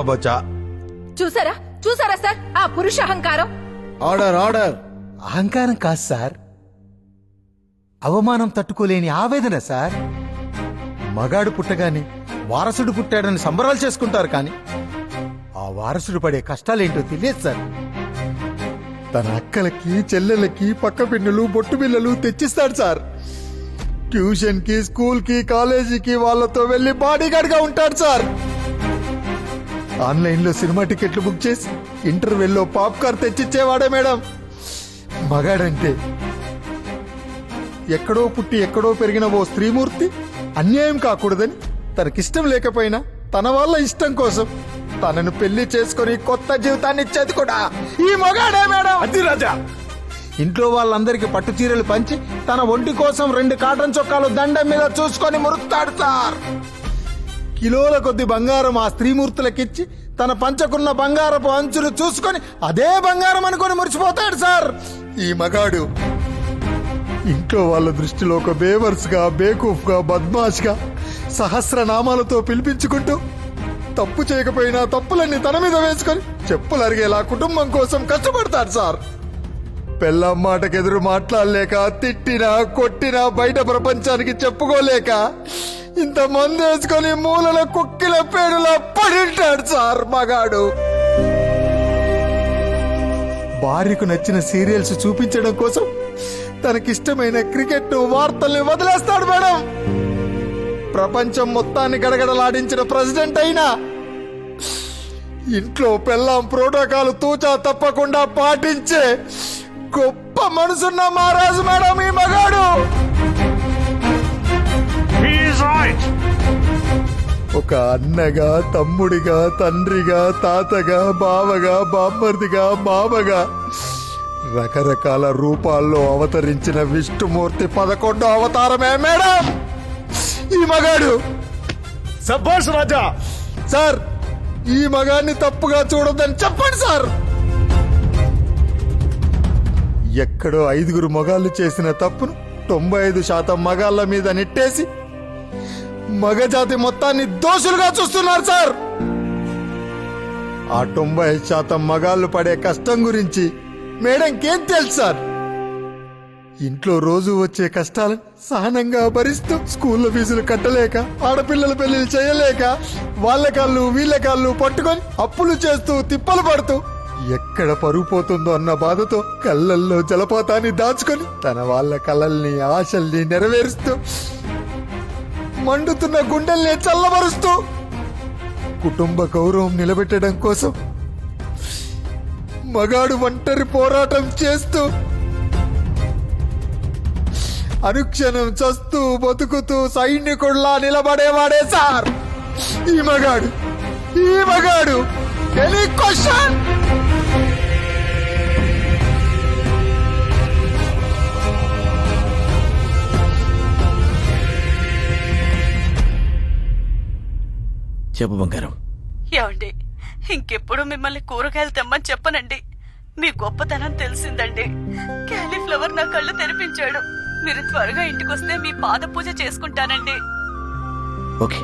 అబ్బచ్చా. చూసారా చూసారా సార్ ఆ పురుష అహంకారం. Order order. అహంకారం కాదు సార్, అవమానం తట్టుకోలేని ఆవేదన సార్. మగాడు పుట్టగానే వారసుడు పుట్టాడని సంబరాలు చేసుకుంటారు, కానీ ఆ వారసుడు పడే కష్టాలేంటో తెలియదు సార్. తన అక్కలకి చెల్లెలకి పక్క పిన్నులు బొట్టు బిల్లలు తెచ్చిస్తాడు సార్. ట్యూషన్ కి స్కూల్ కి కాలేజీకి వాళ్ళతో వెళ్లి బాడీగార్డ్ గా ఉంటాడు సార్. ఆన్లైన్ లో సినిమా టికెట్లు బుక్ చేసి ఇంటర్వెల్లో పాప్కార్న్ తెచ్చిచ్చేవాడే మేడం మగాడంటే. ఎక్కడో పుట్టి ఎక్కడో పెరిగిన ఓ స్త్రీమూర్తి అన్యాయం కాకూడదని తనకిష్టం లేకపోయినా తన వాళ్ళ ఇష్టం కోసం తనను పెళ్లి చేసుకుని కొత్త జీవితాన్ని ఇచ్చేది కూడా ఈ మగాడే మేడం. అది రాజా. ఇంట్లో వాళ్ళందరికీ పట్టు చీరలు పంచి తన ఒంటి కోసం 2 కాటన్ చొక్కాలు దండం మీద చూసుకొని మురుకుతాడు సార్. కిలోల కొద్ది బంగారం ఆ స్త్రీమూర్తులకిచ్చి తన పంచకున్న బంగారపు అంచులు చూసుకొని అదే బంగారం అనుకొని మురిసిపోతాడు సార్ ఈ మగాడు. ఇంట్లో వాళ్ళ దృష్టిలో ఒక బేవర్స్ గా, బేకూఫ్ గా, బద్మాష్ గా సహస్రనామాలతో పిలిపించుకుంటూ తప్పు చేయకపోయినా తప్పులన్నీ తన మీద వేసుకొని చెప్పులు అరిగేలా కుటుంబం కోసం కష్టపడతాడు సార్. పెళ్ళాం మాటకెదురు మాట్లాడలేక, తిట్టినా కొట్టినా బయట ప్రపంచానికి చెప్పుకోలేక ఇంత మందు వేసుకొని మూలల కుక్కిల పేరులా పడింటాడు సార్ మగాడు. భార్యకు నచ్చిన సీరియల్స్ చూపించడం కోసం తనకిష్టమైన క్రికెట్ వార్తల్ని వదిలేస్తాడు మేడం. ప్రపంచం మొత్తాన్ని గడగడలాడించిన ప్రెసిడెంట్ అయినా ఇంట్లో పెళ్ళాం ప్రోటోకాల్ తూచా తప్పకుండా పాటించే గొప్ప మనసున్న మహారాజు మేడం ఈ మగాడు. ఒక అన్నగా, తమ్ముడిగా, తండ్రిగా, తాతగా, బావగా, బామ్మర్దిగా, మామగా రకరకాల రూపాల్లో అవతరించిన విష్ణుమూర్తి 11వ అవతారమే మేడం ఈ మగాడు. సబ్బాష్ రాజా. సార్ ఈ మగాన్ని తప్పుగా చూడొద్దని చెప్పండి సార్. ఎక్కడో 5 మగాళ్ళు చేసిన తప్పును 95% మగాళ్ళ మీద నెట్టేసి మగజాతి మొత్తాన్ని దోషులుగా చూస్తున్నారు సార్. ఆ 90% మగాళ్ళు పడే కష్టం గురించి మేడంకేం తెలుసు సార్. ఇంట్లో రోజు వచ్చే కష్టాలను సహనంగా భరిస్తూ స్కూల్లో ఫీజులు కట్టలేక, ఆడపిల్లల పెళ్లిళ్ళు చేయలేక, వాళ్ళ కాళ్ళు వీళ్ళ కాళ్ళు పట్టుకొని అప్పులు చేస్తూ తిప్పలు పడుతూ ఎక్కడ పరుగు పోతుందో అన్న బాధతో కళ్ళల్లో జలపాతాన్ని దాచుకొని తన వాళ్ళ కలల్ని ఆశల్ని నెరవేరుస్తూ మండుతున్న గుండెల్ని చల్లబరుస్తూ కుటుంబ గౌరవం నిలబెట్టడం కోసం మగాడు ఒంటరి పోరాటం చేస్తూ అనుక్షణం చస్తూ బతుకుతూ సైనికుల్లా నిలబడేవాడే సార్ ఈ మగాడు. ఈ మగాడు. Any question? చెప్పు బంగారం. ఏమండి, ఇంకెప్పుడు మిమ్మల్ని కూరగాయలు తెమ్మని చెప్పనండి. మీ గొప్పతనం తెలిసిందండి. క్యాలీఫ్లవర్ నా కళ్ళు తెరిపించాడు. మీరు త్వరగా ఇంటికొస్తే మీ పాద పూజ చేసుకుంటానండి. ఓకే.